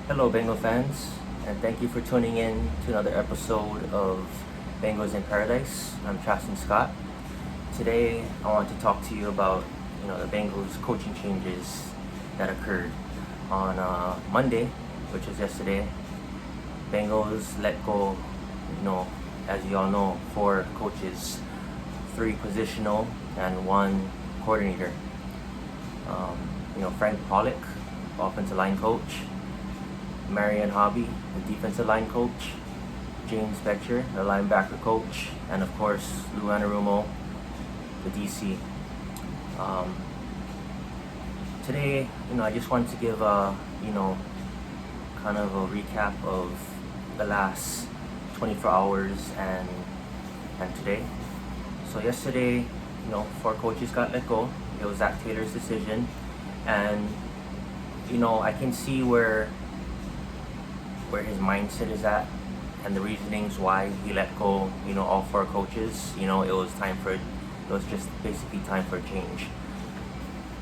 Hello, Bengal fans, and thank you for tuning in to another episode of Bengals in Paradise. I'm Chasten Scott. Today, I want to talk to you about the Bengals coaching changes that occurred on Monday, which was yesterday. Bengals let go, as you all know, 4 coaches, 3 positional and 1 coordinator. Frank Pollock, offensive line coach. Marion Hobby, the defensive line coach, James Betcher, the linebacker coach, and of course Lou Anarumo, the DC. Today, I just wanted to give kind of a recap of the last 24 hours and today. So yesterday, 4 coaches got let go. It was Zach Taylor's decision, and I can see where his mindset is at and the reasonings why he let go all 4 coaches. It was just basically time for a change,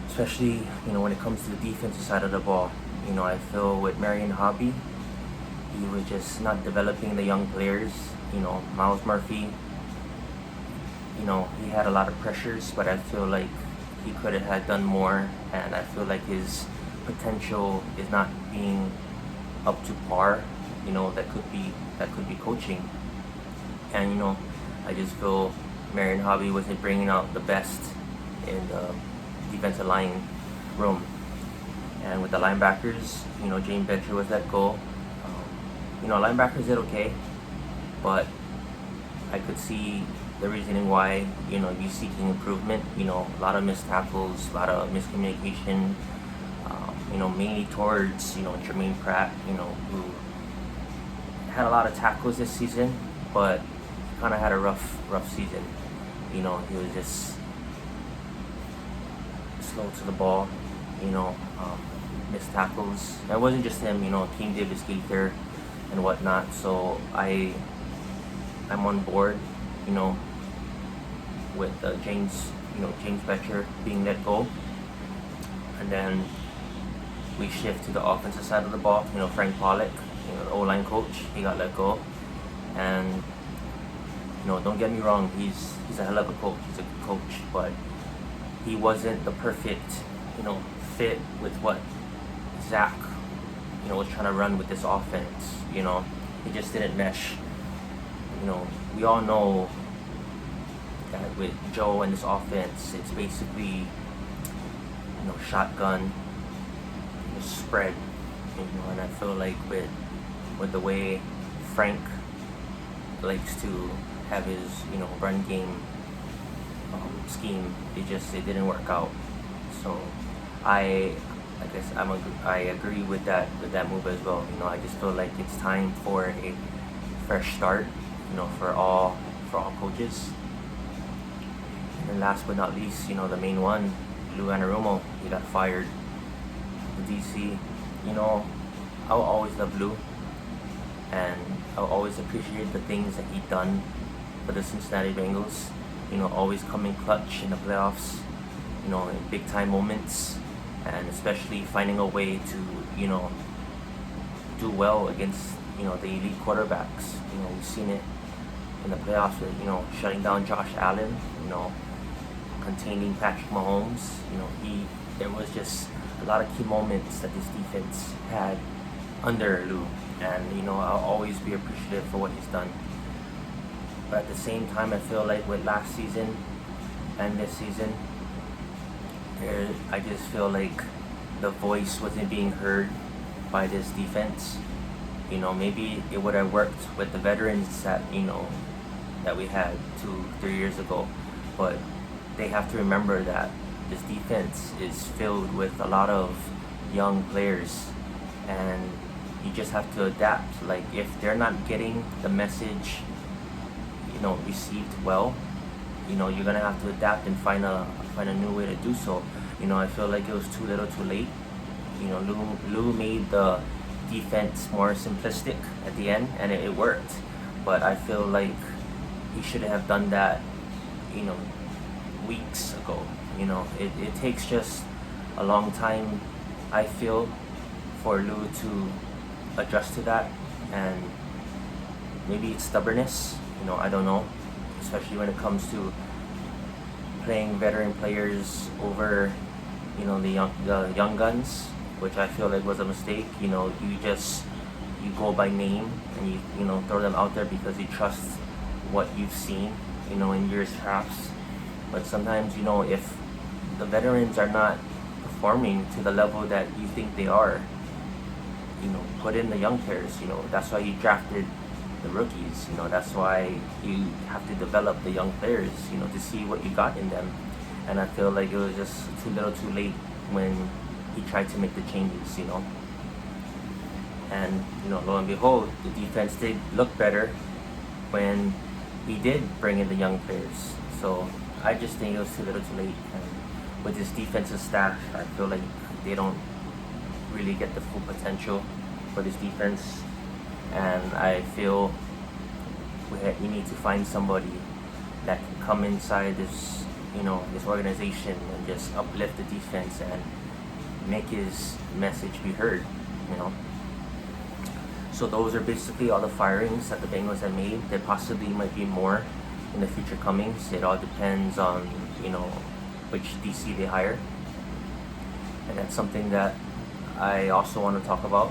especially when it comes to the defensive side of the ball. I feel with Marion Hobby, he was just not developing the young players. Miles Murphy, he had a lot of pressures, but I feel like he could have had done more, and I feel like his potential is not being up to par. That could be coaching, and I just feel Marion Hobby wasn't bringing out the best in the defensive line room. And with the linebackers, James Betcher was let go. Linebackers did okay, but I could see the reasoning why he's seeking improvement. A lot of missed tackles, a lot of miscommunication. Mainly towards Jermaine Pratt, who had a lot of tackles this season, but kind of had a rough season. He was just slow to the ball. Missed tackles. And it wasn't just him. King Davis Gaither and whatnot. So I'm on board. With James Betcher being let go, and then we shift to the offensive side of the ball. Frank Pollock, the O-line coach, he got let go. And don't get me wrong, he's a hell of a coach. He's a good coach, but he wasn't the perfect fit with what Zach was trying to run with this offense. It just didn't mesh. We all know that with Joe and this offense, it's basically shotgun, spread, and I feel like with the way Frank likes to have his run game scheme, it didn't work out. So I agree with that move as well. I just feel like it's time for a fresh start, for all coaches. And then last but not least, the main one, Lou Anarumo, he got fired. The DC, I'll always love Lou, and I'll always appreciate the things that he done for the Cincinnati Bengals. Always coming clutch in the playoffs, in big time moments, and especially finding a way to, do well against, the elite quarterbacks. We've seen it in the playoffs with, shutting down Josh Allen, containing Patrick Mahomes. There was just a lot of key moments that this defense had under Lou, and I'll always be appreciative for what he's done. But at the same time, I feel like with last season and this season, I just feel like the voice wasn't being heard by this defense. Maybe it would have worked with the veterans that we had 2-3 years ago, but they have to remember that this defense is filled with a lot of young players, and you just have to adapt. Like, if they're not getting the message received well, you're gonna have to adapt and find a new way to do so. I feel like it was too little too late. Lou made the defense more simplistic at the end, and it worked, but I feel like he should have done that weeks ago. It takes just a long time, I feel, for Lou to adjust to that, and maybe it's stubbornness. I don't know, especially when it comes to playing veteran players over the young guns, which I feel like was a mistake. You go by name, and you throw them out there because you trust what you've seen in years past. But sometimes if the veterans are not performing to the level that you think they are, put in the young players. That's why you drafted the rookies. That's why you have to develop the young players, to see what you got in them. And I feel like it was just too little too late when he tried to make the changes. And lo and behold, the defense did look better when he did bring in the young players. So I just think it was too little too late. And with this defensive staff, I feel like they don't really get the full potential for this defense. And I feel we need to find somebody that can come inside this organization and just uplift the defense and make his message be heard. So those are basically all the firings that the Bengals have made. There possibly might be more in the future comings. It all depends on which DC they hire, and that's something that I also want to talk about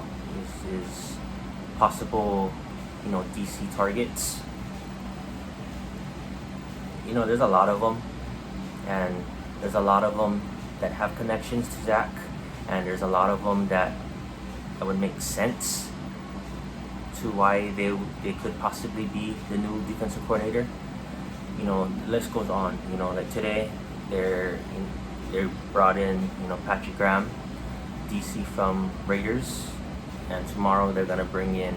is possible DC targets. There's a lot of them, and there's a lot of them that have connections to Zach, and there's a lot of them that would make sense to why they could possibly be the new defensive coordinator. The list goes on. Like today, they brought in Patrick Graham, DC from Raiders, and tomorrow they're gonna bring in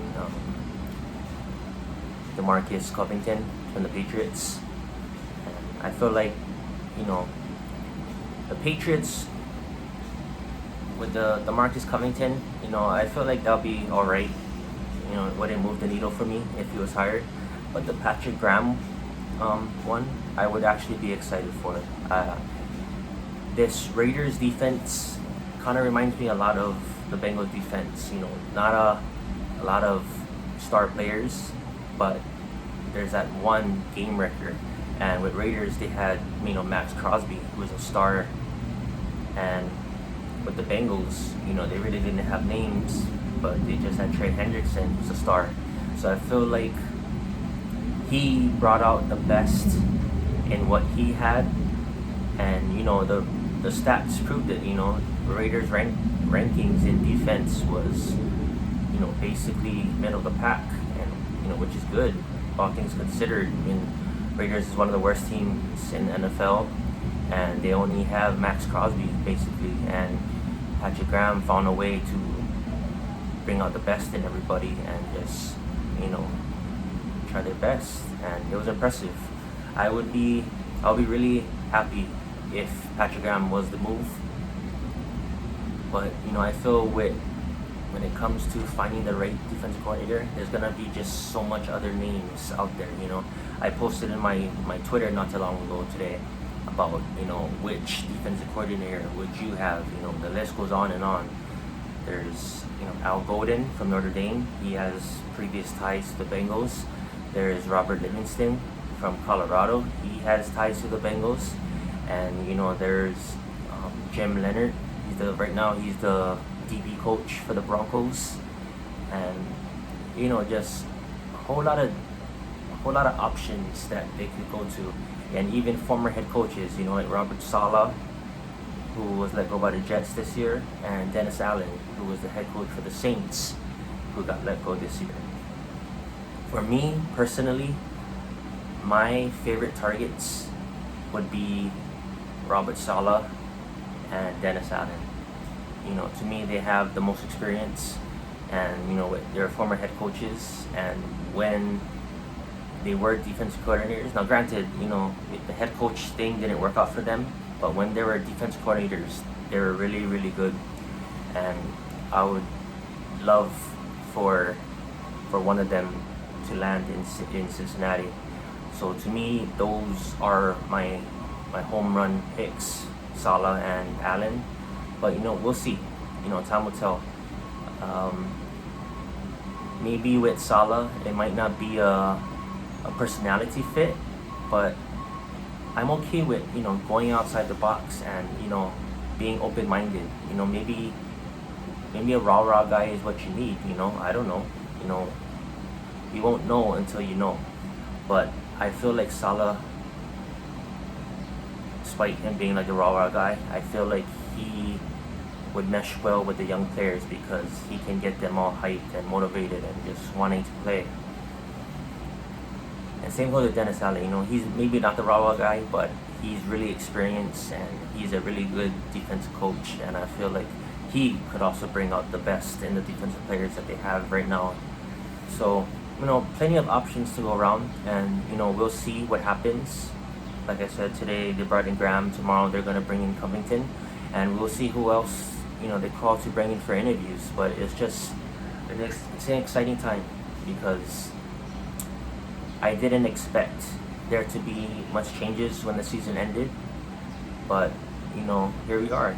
DeMarcus Covington from the Patriots. And I feel like the Patriots with the DeMarcus Covington, I feel like that'll be all right. It wouldn't move the needle for me if he was hired. But the Patrick Graham one, I would actually be excited for. This Raiders defense kind of reminds me a lot of the Bengals defense. Not a lot of star players, but there's that one game record. And with Raiders, they had Max Crosby, who was a star, and with the Bengals, they really didn't have names, but they just had Trey Hendrickson, who's a star. So I feel like he brought out the best in what he had, and the stats proved it. Raiders rankings in defense was basically middle of the pack, and which is good, all things considered. Raiders is one of the worst teams in the NFL, and they only have Max Crosby basically, and Patrick Graham found a way to bring out the best in everybody and just try their best, and it was impressive. I'll be really happy if Patrick Graham was the move, but I feel when it comes to finding the right defensive coordinator, there's gonna be just so much other names out there. I posted in my Twitter not too long ago today about which defensive coordinator would you have. The list goes on and on. There's Al Golden from Notre Dame. He has previous ties to the Bengals. There's Robert Livingston from Colorado. He has ties to the Bengals. And there's Jim Leonard. Right now he's the DB coach for the Broncos. And just a whole lot of options that they could go to. And even former head coaches, like Robert Saleh, who was let go by the Jets this year, and Dennis Allen, who was the head coach for the Saints, who got let go this year. For me, personally, my favorite targets would be Robert Saleh and Dennis Allen. To me, they have the most experience, and they're former head coaches, and when they were defensive coordinators. Now, granted, the head coach thing didn't work out for them, but when they were defensive coordinators, they were really, really good. And I would love for one of them to land in Cincinnati. So to me, those are my home run picks, Saleh and Allen. But we'll see. Time will tell. maybe with Salah, it might not be a personality fit, but I'm okay with, going outside the box and, being open-minded. Maybe a rah-rah guy is what you need, I don't know. You know, you won't know until you know. But I feel like Salah, despite him being like a rah-rah guy, I feel like he would mesh well with the young players because he can get them all hyped and motivated and just wanting to play. And same goes with Dennis Allen. He's maybe not the rah-rah guy, but he's really experienced and he's a really good defensive coach. And I feel like he could also bring out the best in the defensive players that they have right now. So, plenty of options to go around, and we'll see what happens. Like I said, today they brought in Graham. Tomorrow they're going to bring in Covington, and we'll see who else they call to bring in for interviews. But it's an exciting time because I didn't expect there to be much changes when the season ended, but here we are.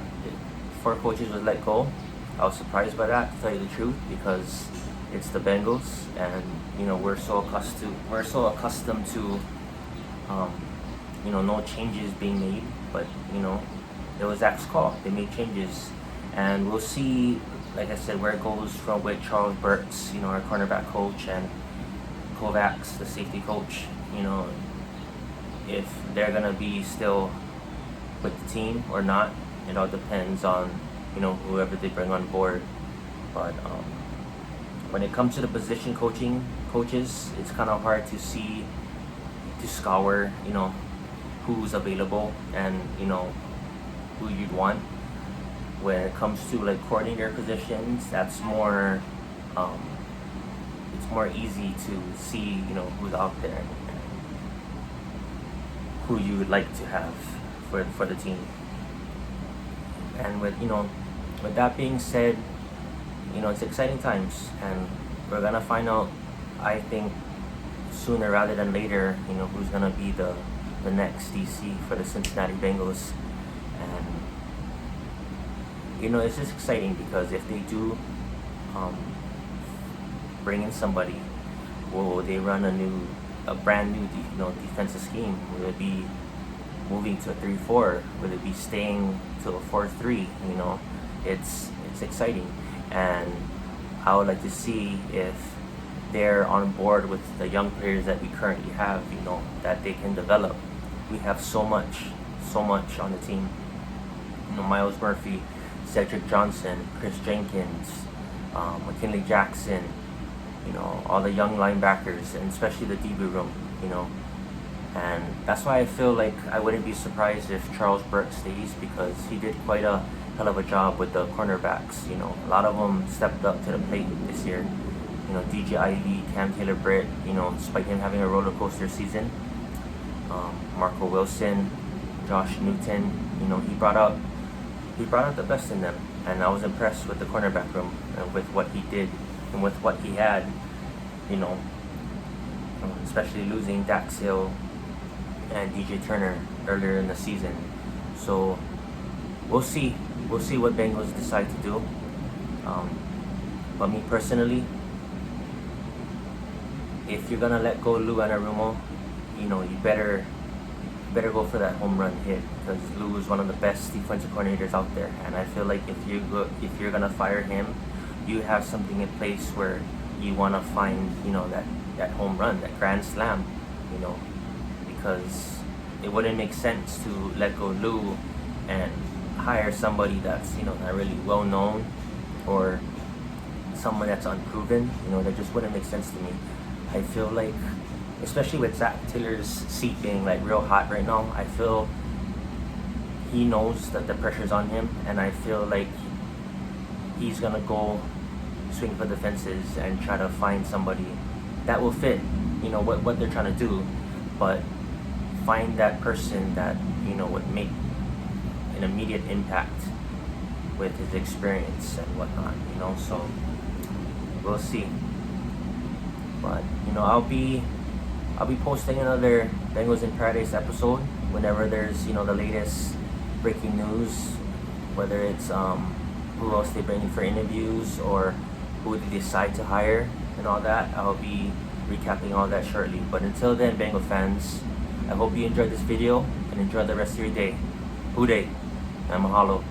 4 coaches was let go. I was surprised by that, to tell you the truth, because it's the Bengals, and we're so accustomed to no changes being made. But it was Zach's call. They made changes, and we'll see. Like I said, where it goes from with Charles Burks, our cornerback coach, and Kovacs, the safety coach. If they're gonna be still with the team or not, it all depends on whoever they bring on board. But when it comes to the position coaches, it's kind of hard to scour who's available and who you'd want. When it comes to like coordinator positions, that's more it's more easy to see who's out there and who you would like to have for the team. And with that being said, it's exciting times, and we're gonna find out, I think, sooner rather than later, who's gonna be the next DC for the Cincinnati Bengals. And it's just exciting because if they do bring in somebody, will they run a brand new defensive scheme? Will it be moving to a 3-4? Will it be staying to a 4-3? It's exciting, and I would like to see if they're on board with the young players that we currently have, that they can develop. We have so much on the team. Miles Murphy, Cedric Johnson, Chris Jenkins, McKinley Jackson, all the young linebackers, and especially the DB room, and that's why I feel like I wouldn't be surprised if Charles Burke stays, because he did quite a hell of a job with the cornerbacks. A lot of them stepped up to the plate this year. DJ Ivey, Cam Taylor-Britt, despite him having a roller coaster season. Marco Wilson, Josh Newton, he brought out the best in them, and I was impressed with the cornerback room and with what he did and with what he had. Especially losing Dax Hill and DJ Turner earlier in the season. So we'll see what Bengals decide to do. But me personally, if you're gonna let go Lou Anarumo, you better go for that home run hit, because Lou is one of the best defensive coordinators out there, and I feel like if you're gonna fire him, you have something in place where you want to find that home run, that grand slam, because it wouldn't make sense to let go Lou and hire somebody that's not really well known, or someone that's unproven. That just wouldn't make sense to me. I feel like, especially with Zach Taylor's seat being like real hot right now, I feel he knows that the pressure's on him, and I feel like he's gonna go swing for the fences and try to find somebody that will fit what they're trying to do, but find that person that would make an immediate impact with his experience and whatnot. So we'll see. But I'll be posting another Bengals in Paradise episode whenever there's the latest breaking news, whether it's who else they bring in for interviews or who they decide to hire. and all that. I'll be recapping all that shortly. But until then, Bengal fans, I hope you enjoyed this video and enjoy the rest of your day. Hoo day and mahalo.